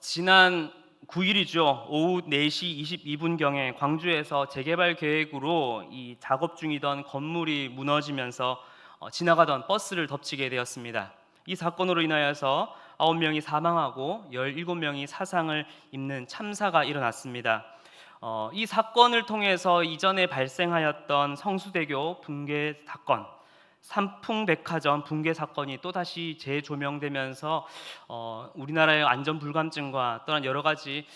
지난 9일이죠. 오후 4시 22분경에 광주에서 재개발 계획으로 이 작업 중이던 건물이 무너지면서 지나가던 버스를 덮치게 되었습니다. 이 사건으로 인하여서 9명이 사망하고 17명이 사상을 입는 참사가 일어났습니다. 이 사건을 통해서 이전에 발생하였던 성수대교 붕괴 사건, 삼풍백화점 붕괴 사건이 또다시 재조명되면서 우리나라의 안전 불감증과 또한 여러 가지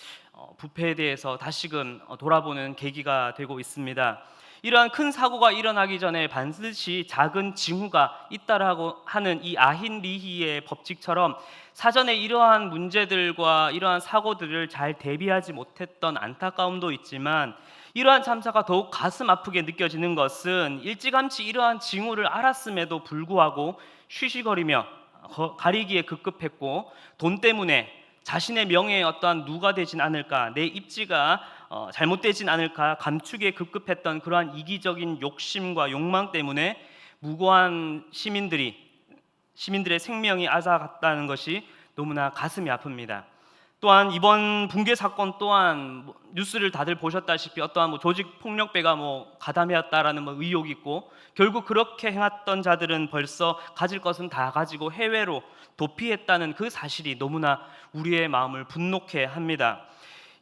부패에 대해서 다시금 돌아보는 계기가 되고 있습니다. 이러한 큰 사고가 일어나기 전에 반드시 작은 징후가 있다라고 하는 이 아힌리히의 법칙처럼 사전에 이러한 문제들과 이러한 사고들을 잘 대비하지 못했던 안타까움도 있지만, 이러한 참사가 더욱 가슴 아프게 느껴지는 것은 일찌감치 이러한 징후를 알았음에도 불구하고 쉬쉬거리며 가리기에 급급했고, 돈 때문에 자신의 명예에 어떠한 누가 되진 않을까, 내 입지가 잘못되진 않을까 감축에 급급했던 그러한 이기적인 욕심과 욕망 때문에 무고한 시민들의 생명이 앗아갔다는 것이 너무나 가슴이 아픕니다. 또한 이번 붕괴 사건 또한 뉴스를 다들 보셨다시피 어떠한 조직 폭력배가 가담했다라는 의혹이 있고, 결국 그렇게 행했던 자들은 벌써 가질 것은 다 가지고 해외로 도피했다는 그 사실이 너무나 우리의 마음을 분노케 합니다.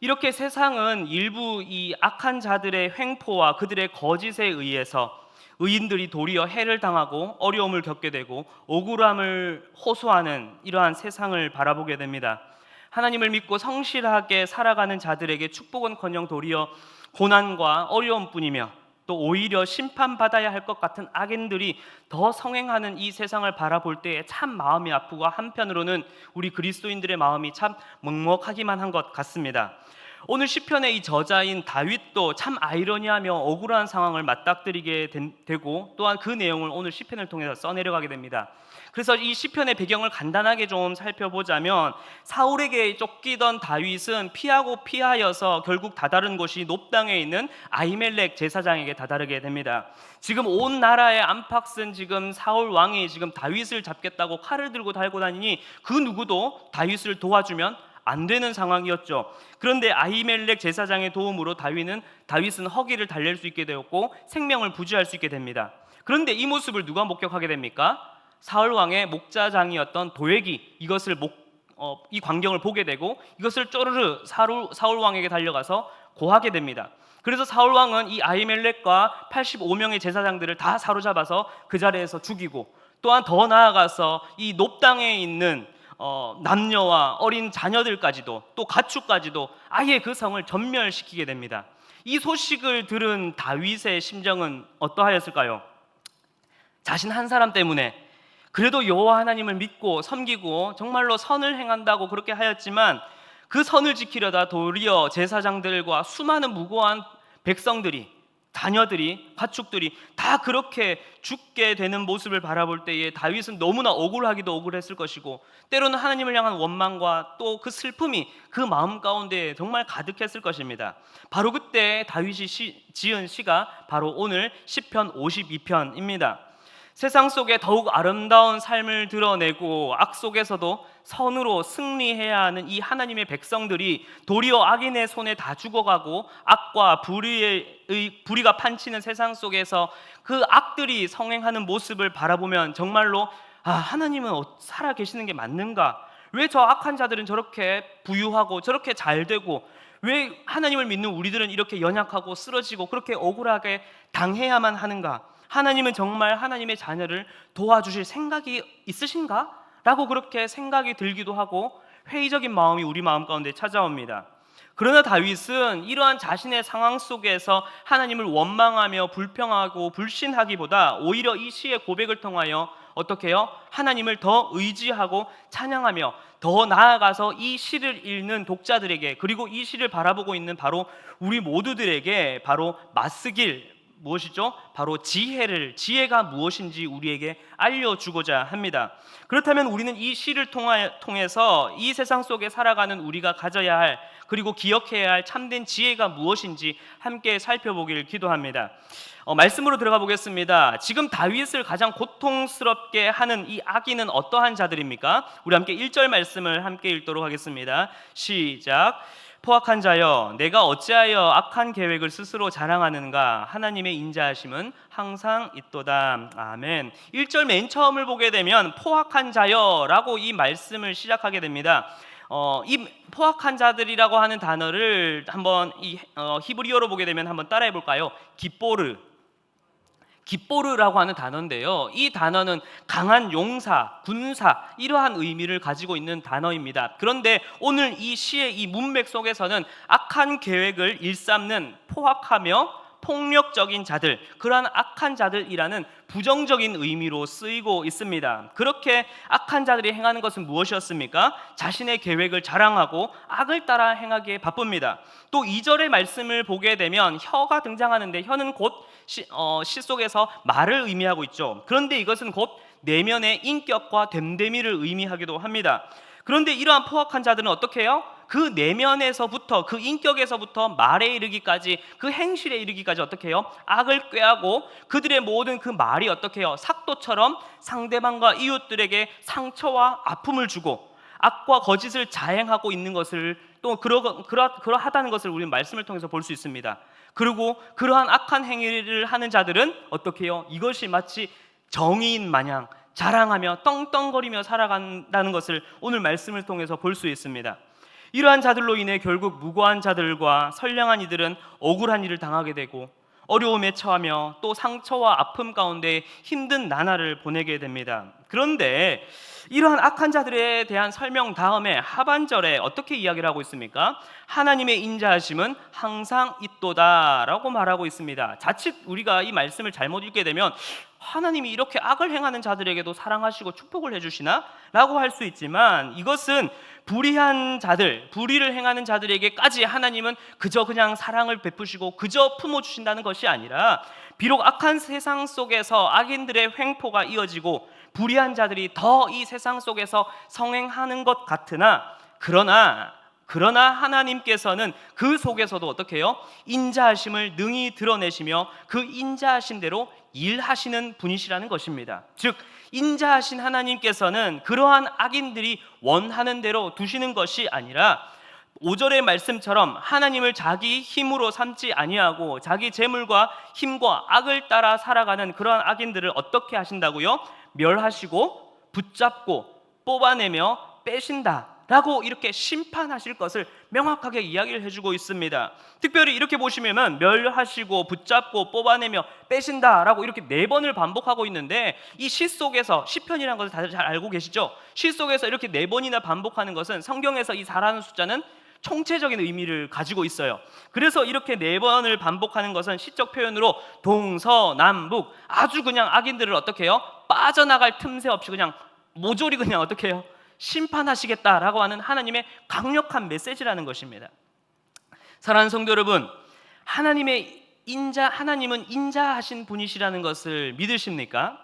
이렇게 세상은 일부 이 악한 자들의 횡포와 그들의 거짓에 의해서 의인들이 도리어 해를 당하고 어려움을 겪게 되고 억울함을 호소하는 이러한 세상을 바라보게 됩니다. 하나님을 믿고 성실하게 살아가는 자들에게 축복은커녕 도리어 고난과 어려움뿐이며, 또 오히려 심판받아야 할 것 같은 악인들이 더 성행하는 이 세상을 바라볼 때에 참 마음이 아프고, 한편으로는 우리 그리스도인들의 마음이 참 먹먹하기만 한 것 같습니다. 오늘 시편의 이 저자인 다윗도 참 아이러니하며 억울한 상황을 맞닥뜨리게 되고, 또한 그 내용을 오늘 시편을 통해서 써내려가게 됩니다. 그래서 이 시편의 배경을 간단하게 좀 살펴보자면, 사울에게 쫓기던 다윗은 피하고 피하여서 결국 다다른 곳이 높당에 있는 아히멜렉 제사장에게 다다르게 됩니다. 지금 온 나라에 안팎 쓴 지금 사울 왕이 지금 다윗을 잡겠다고 칼을 들고 달고 다니니 그 누구도 다윗을 도와주면 안 되는 상황이었죠. 그런데 아히멜렉 제사장의 도움으로 다윗은 허기를 달랠 수 있게 되었고 생명을 부지할 수 있게 됩니다. 그런데 이 모습을 누가 목격하게 됩니까? 사울 왕의 목자장이었던 도액이 이 광경을 보게 되고, 이것을 쪼르르 사울 왕에게 달려가서 고하게 됩니다. 그래서 사울 왕은 이 아히멜렉과 85명의 제사장들을 다 사로잡아서 그 자리에서 죽이고, 또한 더 나아가서 이 높당에 있는 남녀와 어린 자녀들까지도, 또 가축까지도 아예 그 성을 전멸시키게 됩니다. 이 소식을 들은 다윗의 심정은 어떠하였을까요? 자신 한 사람 때문에 그래도 여호와 하나님을 믿고 섬기고 정말로 선을 행한다고 그렇게 하였지만, 그 선을 지키려다 도리어 제사장들과 수많은 무고한 백성들이, 자녀들이, 가축들이 다 그렇게 죽게 되는 모습을 바라볼 때에 다윗은 너무나 억울하기도 억울했을 것이고, 때로는 하나님을 향한 원망과 또 그 슬픔이 그 마음 가운데 정말 가득했을 것입니다. 바로 그때 다윗이 지은 시가 바로 오늘 시편 52편입니다. 세상 속에 더욱 아름다운 삶을 드러내고 악 속에서도 선으로 승리해야 하는 이 하나님의 백성들이 도리어 악인의 손에 다 죽어가고, 악과 불의가 판치는 세상 속에서 그 악들이 성행하는 모습을 바라보면 정말로 하나님은 살아 계시는 게 맞는가? 왜 저 악한 자들은 저렇게 부유하고 저렇게 잘 되고, 왜 하나님을 믿는 우리들은 이렇게 연약하고 쓰러지고 그렇게 억울하게 당해야만 하는가? 하나님은 정말 하나님의 자녀를 도와주실 생각이 있으신가? 라고 그렇게 생각이 들기도 하고, 회의적인 마음이 우리 마음 가운데 찾아옵니다. 그러나 다윗은 이러한 자신의 상황 속에서 하나님을 원망하며 불평하고 불신하기보다 오히려 이 시의 고백을 통하여 어떻게 해요? 하나님을 더 의지하고 찬양하며, 더 나아가서 이 시를 읽는 독자들에게, 그리고 이 시를 바라보고 있는 바로 우리 모두들에게 바로 맞쓰길 무엇이죠? 바로 지혜가 무엇인지 우리에게 알려주고자 합니다. 그렇다면 우리는 이 시를 통해서 이 세상 속에 살아가는 우리가 가져야 할, 그리고 기억해야 할 참된 지혜가 무엇인지 함께 살펴보기를 기도합니다. 말씀으로 들어가 보겠습니다. 지금 다윗을 가장 고통스럽게 하는 이 악인은 어떠한 자들입니까? 우리 함께 1절 말씀을 함께 읽도록 하겠습니다. 시작. 포악한 자여, 내가 어찌하여 악한 계획을 스스로 자랑하는가? 하나님의 인자하심은 항상 있도다. 아멘. 1절 맨 처음을 보게 되면 포악한 자여라고 이 말씀을 시작하게 됩니다. 이 포악한 자들이라고 하는 단어를 한번 히브리어로 보게 되면 한번 따라해 볼까요? 깃보르라고 하는 단어인데요. 이 단어는 강한 용사, 군사 이러한 의미를 가지고 있는 단어입니다. 그런데 오늘 이 시의 이 문맥 속에서는 악한 계획을 일삼는 포악하며 폭력적인 자들, 그러한 악한 자들이라는 부정적인 의미로 쓰이고 있습니다. 그렇게 악한 자들이 행하는 것은 무엇이었습니까? 자신의 계획을 자랑하고 악을 따라 행하기에 바쁩니다. 또 2절의 말씀을 보게 되면 혀가 등장하는데 혀는 곧 시 속에서 말을 의미하고 있죠. 그런데 이것은 곧 내면의 인격과 됨됨이를 의미하기도 합니다. 그런데 이러한 포악한 자들은 어떻게 해요? 그 내면에서부터, 그 인격에서부터 말에 이르기까지, 그 행실에 이르기까지 어떻게 해요? 악을 꾀하고 그들의 모든 그 말이 어떻게 해요? 삭도처럼 상대방과 이웃들에게 상처와 아픔을 주고 악과 거짓을 자행하고 있는 것을, 또 그러하다는 것을 우리는 말씀을 통해서 볼 수 있습니다. 그리고 그러한 악한 행위를 하는 자들은 어떻게 해요? 이것이 마치 정의인 마냥 자랑하며 떵떵거리며 살아간다는 것을 오늘 말씀을 통해서 볼 수 있습니다. 이러한 자들로 인해 결국 무고한 자들과 선량한 이들은 억울한 일을 당하게 되고 어려움에 처하며 또 상처와 아픔 가운데 힘든 나날을 보내게 됩니다. 그런데 이러한 악한 자들에 대한 설명 다음에 하반절에 어떻게 이야기를 하고 있습니까? 하나님의 인자하심은 항상 있도다 라고 말하고 있습니다. 자칫 우리가 이 말씀을 잘못 읽게 되면 하나님이 이렇게 악을 행하는 자들에게도 사랑하시고 축복을 해주시나? 라고 할 수 있지만, 이것은 불의한 자들, 불의를 행하는 자들에게까지 하나님은 그저 그냥 사랑을 베푸시고 그저 품어주신다는 것이 아니라, 비록 악한 세상 속에서 악인들의 횡포가 이어지고 불의한 자들이 더 이 세상 속에서 성행하는 것 같으나, 그러나 하나님께서는 그 속에서도 어떻게 해요? 인자하심을 능히 드러내시며 그 인자하심대로 일하시는 분이시라는 것입니다. 즉 인자하신 하나님께서는 그러한 악인들이 원하는 대로 두시는 것이 아니라 5절의 말씀처럼 하나님을 자기 힘으로 삼지 아니하고 자기 재물과 힘과 악을 따라 살아가는 그러한 악인들을 어떻게 하신다고요? 멸하시고 붙잡고 뽑아내며 빼신다 라고 이렇게 심판하실 것을 명확하게 이야기를 해주고 있습니다. 특별히 이렇게 보시면 멸하시고 붙잡고 뽑아내며 빼신다 라고 이렇게 4번을 반복하고 있는데, 이 시 속에서, 시편이라는 것을 다들 잘 알고 계시죠? 시 속에서 이렇게 4번이나 반복하는 것은 성경에서 이 4라는 숫자는 총체적인 의미를 가지고 있어요. 그래서 이렇게 4번을 반복하는 것은 시적 표현으로 동서남북 아주 그냥 악인들을 어떻게 해요? 빠져나갈 틈새 없이 그냥 모조리 그냥 어떻게 해요? 심판하시겠다라고 하는 하나님의 강력한 메시지라는 것입니다. 사랑하는 성도 여러분, 하나님은 인자하신 분이시라는 것을 믿으십니까?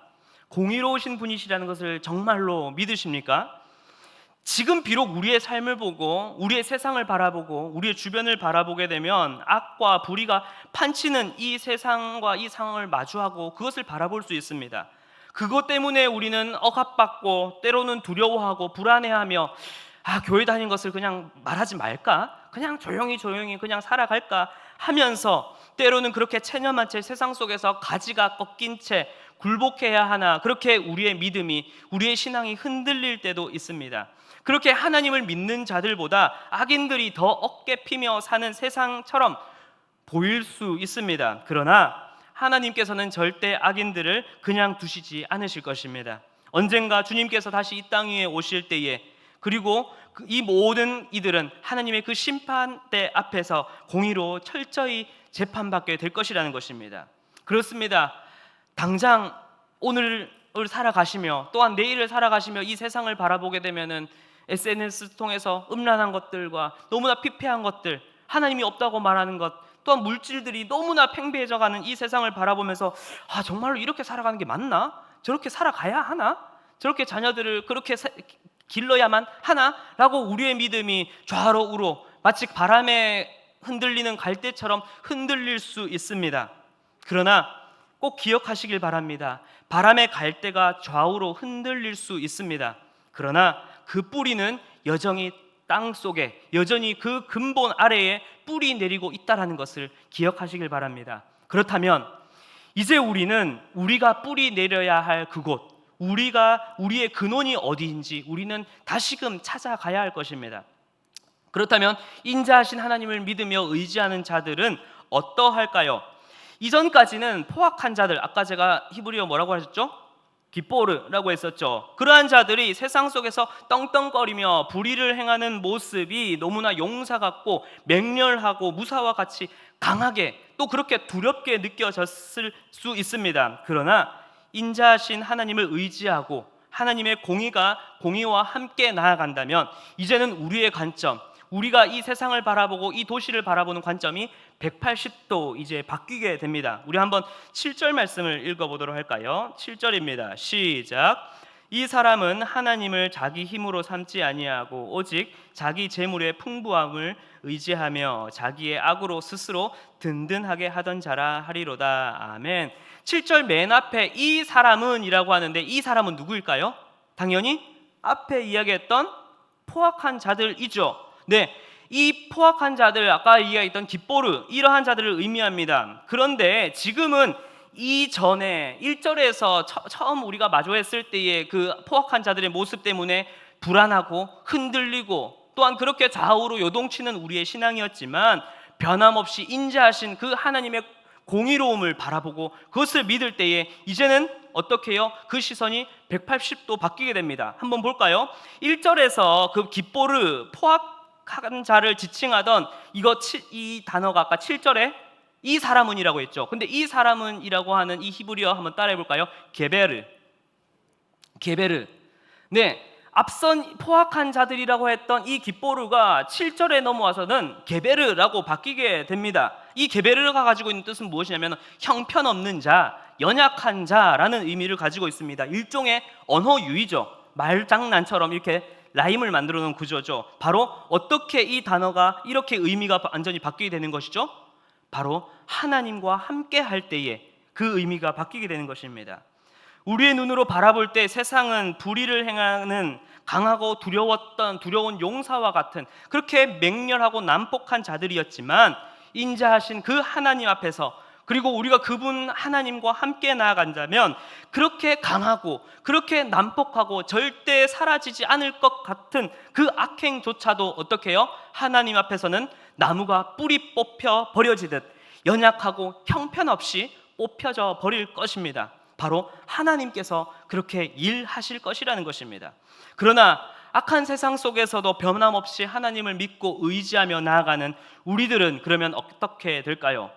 공의로우신 분이시라는 것을 정말로 믿으십니까? 지금 비록 우리의 삶을 보고 우리의 세상을 바라보고 우리의 주변을 바라보게 되면 악과 불의가 판치는 이 세상과 이 상황을 마주하고 그것을 바라볼 수 있습니다. 그것 때문에 우리는 억압받고 때로는 두려워하고 불안해하며 교회 다니는 것을 그냥 말하지 말까? 그냥 조용히 그냥 살아갈까? 하면서 때로는 그렇게 체념한 채 세상 속에서 가지가 꺾인 채 굴복해야 하나, 그렇게 우리의 믿음이, 우리의 신앙이 흔들릴 때도 있습니다. 그렇게 하나님을 믿는 자들보다 악인들이 더 어깨 피며 사는 세상처럼 보일 수 있습니다. 그러나 하나님께서는 절대 악인들을 그냥 두시지 않으실 것입니다. 언젠가 주님께서 다시 이 땅 위에 오실 때에, 그리고 이 모든 이들은 하나님의 그 심판대 앞에서 공의로 철저히 재판받게 될 것이라는 것입니다. 그렇습니다. 당장 오늘을 살아가시며 또한 내일을 살아가시며 이 세상을 바라보게 되면은 SNS 통해서 음란한 것들과 너무나 피폐한 것들, 하나님이 없다고 말하는 것, 또한 물질들이 너무나 팽배해져가는 이 세상을 바라보면서 정말로 이렇게 살아가는 게 맞나? 저렇게 살아가야 하나? 저렇게 자녀들을 그렇게 길러야만 하나? 라고 우리의 믿음이 좌로 우로 마치 바람에 흔들리는 갈대처럼 흔들릴 수 있습니다. 그러나 꼭 기억하시길 바랍니다. 바람의 갈대가 좌우로 흔들릴 수 있습니다. 그러나 그 뿌리는 여전히 땅 속에, 여전히 그 근본 아래에 뿌리 내리고 있다는 것을 기억하시길 바랍니다. 그렇다면 이제 우리가 뿌리 내려야 할 그곳, 우리의 근원이 어디인지 우리는 다시금 찾아가야 할 것입니다. 그렇다면 인자하신 하나님을 믿으며 의지하는 자들은 어떠할까요? 이전까지는 포악한 자들, 아까 제가 히브리어 뭐라고 하셨죠? 기뽀르라고 했었죠. 그러한 자들이 세상 속에서 떵떵거리며 불의를 행하는 모습이 너무나 용사 같고 맹렬하고 무사와 같이 강하게 또 그렇게 두렵게 느껴졌을 수 있습니다. 그러나 인자하신 하나님을 의지하고 하나님의 공의와 함께 나아간다면 이제는 우리의 관점, 우리가 이 세상을 바라보고 이 도시를 바라보는 관점이 180도 이제 바뀌게 됩니다. 우리 한번 7절 말씀을 읽어보도록 할까요? 7절입니다. 시작. 이 사람은 하나님을 자기 힘으로 삼지 아니하고 오직 자기 재물의 풍부함을 의지하며 자기의 악으로 스스로 든든하게 하던 자라 하리로다. 아멘. 7절 맨 앞에 이 사람은 이라고 하는데 이 사람은 누구일까요? 당연히 앞에 이야기했던 포악한 자들이죠. 네, 이 포악한 자들, 아까 이야기했던 기뽀르, 이러한 자들을 의미합니다. 그런데 지금은 이전에 1절에서 처음 우리가 마주했을 때의 그 포악한 자들의 모습 때문에 불안하고 흔들리고 또한 그렇게 좌우로 요동치는 우리의 신앙이었지만 변함없이 인자하신 그 하나님의 공의로움을 바라보고 그것을 믿을 때에 이제는 어떻게 해요? 그 시선이 180도 바뀌게 됩니다. 한번 볼까요? 1절에서 그 기뽀르, 포악한 자를 지칭하던 이 단어가 아까 7절에 이 사람은이라고 했죠. 근데 이 사람은이라고 하는 이 히브리어 한번 따라해 볼까요? 게베르. 네, 앞선 포악한 자들이라고 했던 이 기뽀르가 7절에 넘어와서는 게베르라고 바뀌게 됩니다. 이 게베르가 가지고 있는 뜻은 무엇이냐면 형편없는 자, 연약한 자라는 의미를 가지고 있습니다. 일종의 언어 유희죠. 말장난처럼 이렇게 라임을 만들어 놓은 구조죠. 바로 어떻게 이 단어가 이렇게 의미가 완전히 바뀌게 되는 것이죠? 바로 하나님과 함께 할 때에 그 의미가 바뀌게 되는 것입니다. 우리의 눈으로 바라볼 때 세상은 불의를 행하는 강하고 두려운 용사와 같은 그렇게 맹렬하고 난폭한 자들이었지만 인자하신 그 하나님 앞에서 그리고 우리가 그분 하나님과 함께 나아간다면 그렇게 강하고 그렇게 난폭하고 절대 사라지지 않을 것 같은 그 악행조차도 어떻게 해요? 하나님 앞에서는 나무가 뿌리 뽑혀 버려지듯 연약하고 형편없이 뽑혀져 버릴 것입니다. 바로 하나님께서 그렇게 일하실 것이라는 것입니다. 그러나 악한 세상 속에서도 변함없이 하나님을 믿고 의지하며 나아가는 우리들은 그러면 어떻게 될까요?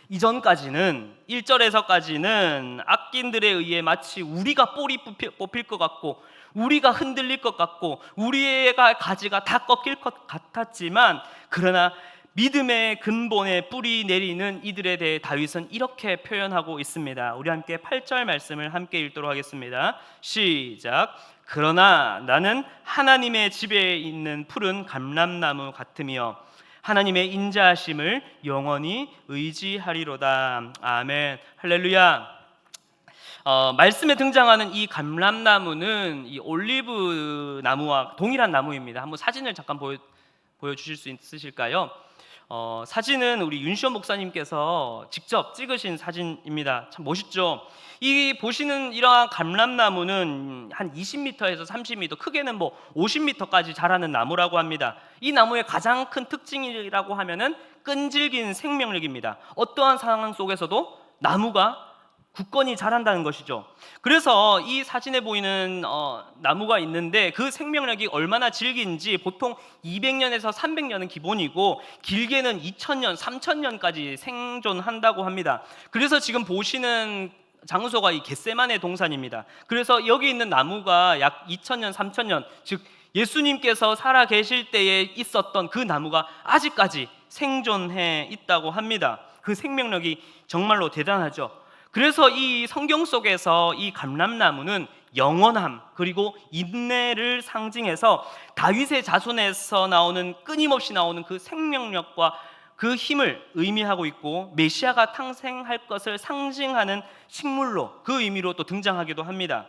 이전까지는 1절에서까지는 악인들에 의해 마치 우리가 뿌리 뽑힐 것 같고 우리가 흔들릴 것 같고 우리의 가지가 다 꺾일 것 같았지만 그러나 믿음의 근본에 뿌리 내리는 이들에 대해 다윗은 이렇게 표현하고 있습니다. 우리 함께 8절 말씀을 함께 읽도록 하겠습니다. 시작. 그러나 나는 하나님의 집에 있는 푸른 감람나무 같으며 하나님의 인자하심을 영원히 의지하리로다. 아멘. 할렐루야. 말씀에 등장하는 이 감람나무는 이 올리브 나무와 동일한 나무입니다. 한번 사진을 잠깐 보여주실 수 있으실까요? 사진은 우리 윤시원 목사님께서 직접 찍으신 사진입니다. 참 멋있죠? 이 보시는 이러한 감람나무는 한 20m에서 30m, 크게는 50m까지 자라는 나무라고 합니다. 이 나무의 가장 큰 특징이라고 하면은 끈질긴 생명력입니다. 어떠한 상황 속에서도 나무가 굳건히 자란다는 것이죠. 그래서 이 사진에 보이는 나무가 있는데 그 생명력이 얼마나 질긴지 보통 200년에서 300년은 기본이고 길게는 2000년, 3000년까지 생존한다고 합니다. 그래서 지금 보시는 장소가 이 겟세마네 동산입니다. 그래서 여기 있는 나무가 약 2000년, 3000년, 즉 예수님께서 살아 계실 때에 있었던 그 나무가 아직까지 생존해 있다고 합니다. 그 생명력이 정말로 대단하죠. 그래서 이 성경 속에서 이 감람나무는 영원함 그리고 인내를 상징해서 다윗의 자손에서 나오는 끊임없이 나오는 그 생명력과 그 힘을 의미하고 있고 메시아가 탄생할 것을 상징하는 식물로 그 의미로 또 등장하기도 합니다.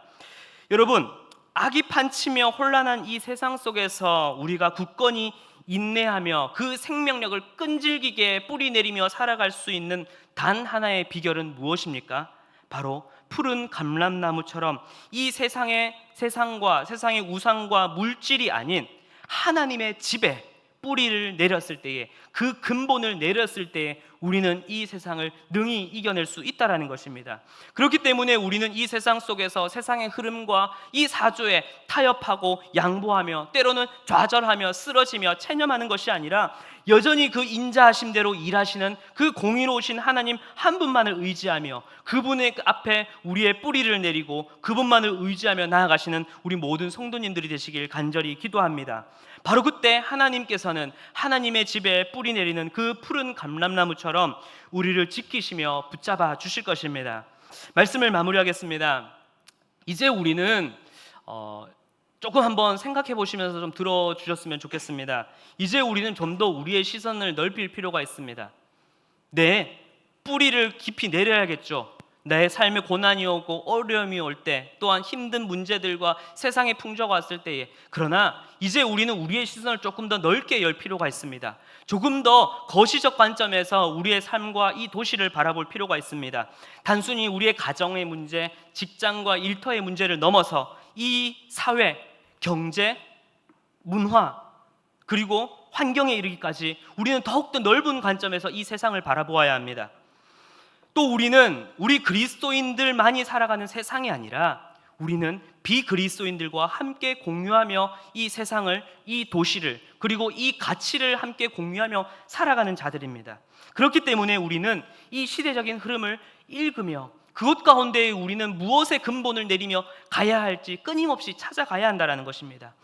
여러분, 악이 판치며 혼란한 이 세상 속에서 우리가 굳건히 인내하며 그 생명력을 끈질기게 뿌리내리며 살아갈 수 있는 단 하나의 비결은 무엇입니까? 바로 푸른 감람나무처럼 이 세상과 세상의 우상과 물질이 아닌 하나님의 집에 뿌리를 내렸을 때에, 그 근본을 내렸을 때에 우리는 이 세상을 능히 이겨낼 수 있다라는 것입니다. 그렇기 때문에 우리는 이 세상 속에서 세상의 흐름과 이 사조에 타협하고 양보하며 때로는 좌절하며 쓰러지며 체념하는 것이 아니라 여전히 그 인자하심대로 일하시는 그 공의로우신 하나님 한 분만을 의지하며 그분의 앞에 우리의 뿌리를 내리고 그분만을 의지하며 나아가시는 우리 모든 성도님들이 되시길 간절히 기도합니다. 바로 그때 하나님께서는 하나님의 집에 뿌리 내리는 그 푸른 감람나무처럼 우리를 지키시며 붙잡아 주실 것입니다. 말씀을 마무리하겠습니다. 이제 우리는 조금 한번 생각해 보시면서 좀 들어주셨으면 좋겠습니다. 이제 우리는 좀 더 우리의 시선을 넓힐 필요가 있습니다. 내 뿌리를 깊이 내려야겠죠. 내 삶에 고난이 오고 어려움이 올 때, 또한 힘든 문제들과 세상의 풍조가 왔을 때에, 그러나 이제 우리는 우리의 시선을 조금 더 넓게 열 필요가 있습니다. 조금 더 거시적 관점에서 우리의 삶과 이 도시를 바라볼 필요가 있습니다. 단순히 우리의 가정의 문제, 직장과 일터의 문제를 넘어서 이 사회, 경제, 문화, 그리고 환경에 이르기까지 우리는 더욱더 넓은 관점에서 이 세상을 바라보아야 합니다. 또 우리는 우리 그리스도인들만이 살아가는 세상이 아니라 우리는 비그리스도인들과 함께 공유하며 이 세상을, 이 도시를, 그리고 이 가치를 함께 공유하며 살아가는 자들입니다. 그렇기 때문에 우리는 이 시대적인 흐름을 읽으며 그것 가운데 우리는 무엇의 근본을 내리며 가야 할지 끊임없이 찾아가야 한다는 것입니다.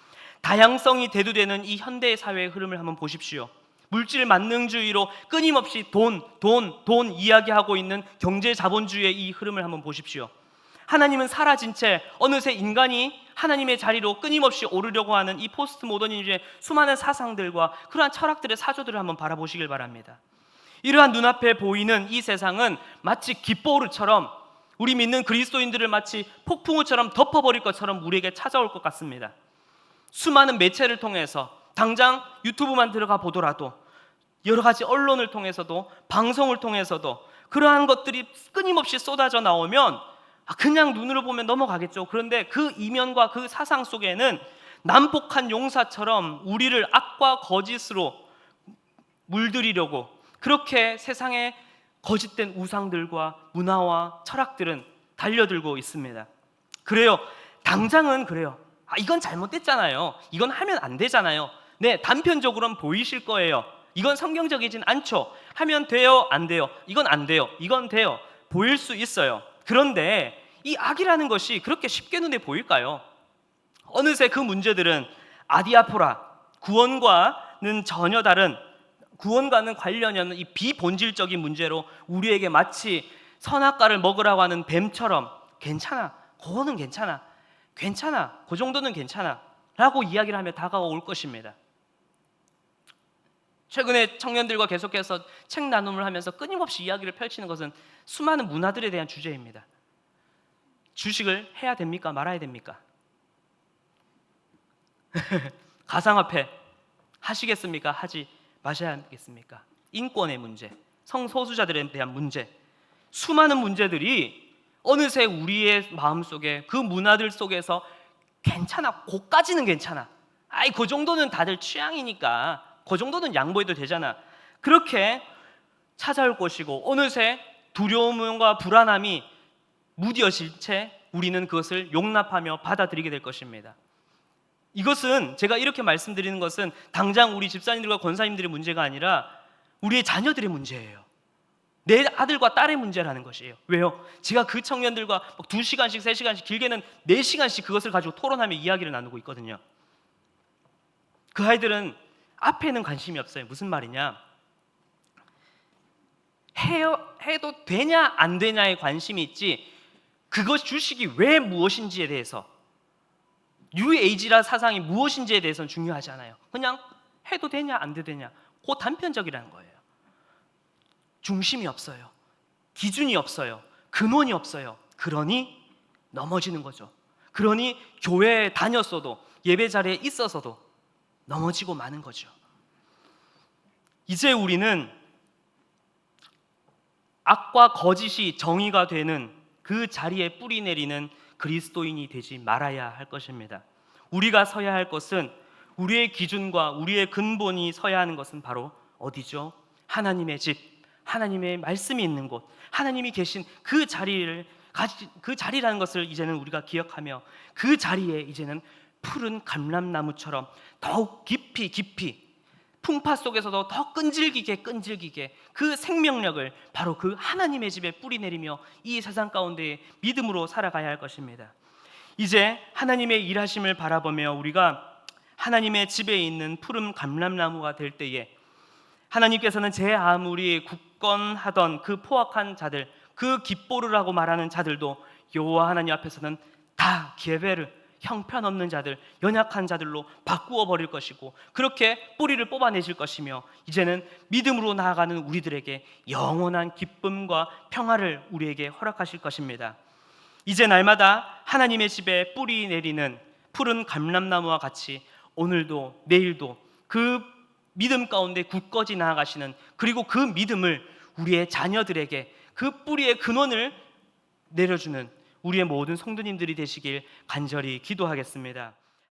다양성이 대두되는 이 현대 사회의 흐름을 한번 보십시오. 물질 만능주의로 끊임없이 돈 이야기하고 있는 경제 자본주의의 이 흐름을 한번 보십시오. 하나님은 사라진 채 어느새 인간이 하나님의 자리로 끊임없이 오르려고 하는 이 포스트 모더니즘의 수많은 사상들과 그러한 철학들의 사조들을 한번 바라보시길 바랍니다. 이러한 눈앞에 보이는 이 세상은 마치 깃보르처럼 우리 믿는 그리스도인들을 마치 폭풍우처럼 덮어버릴 것처럼 우리에게 찾아올 것 같습니다. 수많은 매체를 통해서 당장 유튜브만 들어가 보더라도 여러 가지 언론을 통해서도 방송을 통해서도 그러한 것들이 끊임없이 쏟아져 나오면 그냥 눈으로 보면 넘어가겠죠. 그런데 그 이면과 그 사상 속에는 난폭한 용사처럼 우리를 악과 거짓으로 물들이려고 그렇게 세상의 거짓된 우상들과 문화와 철학들은 달려들고 있습니다. 그래요. 당장은 그래요. 이건 잘못됐잖아요. 이건 하면 안 되잖아요. 네, 단편적으로는 보이실 거예요. 이건 성경적이진 않죠. 하면 돼요? 안 돼요? 이건 안 돼요. 이건 돼요. 보일 수 있어요. 그런데 이 악이라는 것이 그렇게 쉽게 눈에 보일까요? 어느새 그 문제들은 아디아포라, 구원과는 전혀 다른, 구원과는 관련이 없는 이 비본질적인 문제로 우리에게 마치 선악과를 먹으라고 하는 뱀처럼 괜찮아, 그거는 괜찮아, 그 정도는 괜찮아 라고 이야기를 하며 다가올 것입니다. 최근에 청년들과 계속해서 책 나눔을 하면서 끊임없이 이야기를 펼치는 것은 수많은 문화들에 대한 주제입니다. 주식을 해야 됩니까? 말아야 됩니까? 가상화폐 하시겠습니까? 하지 마셔야겠습니까? 인권의 문제, 성소수자들에 대한 문제, 수많은 문제들이 어느새 우리의 마음속에 그 문화들 속에서 괜찮아, 고까지는 괜찮아, 그 정도는 다들 취향이니까 그 정도는 양보해도 되잖아, 그렇게 찾아올 것이고 어느새 두려움과 불안함이 무뎌질 채 우리는 그것을 용납하며 받아들이게 될 것입니다. 이것은 제가 이렇게 말씀드리는 것은 당장 우리 집사님들과 권사님들의 문제가 아니라 우리의 자녀들의 문제예요. 내 아들과 딸의 문제라는 것이에요. 왜요? 제가 그 청년들과 2시간씩 3시간씩 길게는 4시간씩 그것을 가지고 토론하며 이야기를 나누고 있거든요. 그 아이들은 앞에는 관심이 없어요. 무슨 말이냐? 해도 되냐 안 되냐에 관심이 있지 그것 주식이 왜 무엇인지에 대해서 뉴에이지라 사상이 무엇인지에 대해서는 중요하지 않아요. 그냥 해도 되냐 안 돼도 되냐 그 단편적이라는 거예요. 중심이 없어요. 기준이 없어요. 근원이 없어요. 그러니 넘어지는 거죠. 그러니 교회에 다녔어도 예배 자리에 있어서도 넘어지고 마는 거죠. 이제 우리는 악과 거짓이 정의가 되는 그 자리에 뿌리 내리는 그리스도인이 되지 말아야 할 것입니다. 우리가 서야 할 것은 우리의 기준과 우리의 근본이 서야 하는 것은 바로 어디죠? 하나님의 집, 하나님의 말씀이 있는 곳, 하나님이 계신 그 자리라는 것을 이제는 우리가 기억하며 그 자리에 이제는 푸른 감람나무처럼 더욱 깊이 풍파 속에서도 더 끈질기게 그 생명력을 바로 그 하나님의 집에 뿌리내리며 이 세상 가운데 믿음으로 살아가야 할 것입니다. 이제 하나님의 일하심을 바라보며 우리가 하나님의 집에 있는 푸른 감람나무가 될 때에 하나님께서는 제 아무리 굳건하던 그 포악한 자들, 그 깃보르라고 말하는 자들도 여호와 하나님 앞에서는 다 게베르, 형편없는 자들, 연약한 자들로 바꾸어 버릴 것이고 그렇게 뿌리를 뽑아내실 것이며 이제는 믿음으로 나아가는 우리들에게 영원한 기쁨과 평화를 우리에게 허락하실 것입니다. 이제 날마다 하나님의 집에 뿌리 내리는 푸른 감람나무와 같이 오늘도 내일도 그 믿음 가운데 굳건히 나아가시는 그리고 그 믿음을 우리의 자녀들에게 그 뿌리의 근원을 내려주는 우리의 모든 성도님들이 되시길 간절히 기도하겠습니다.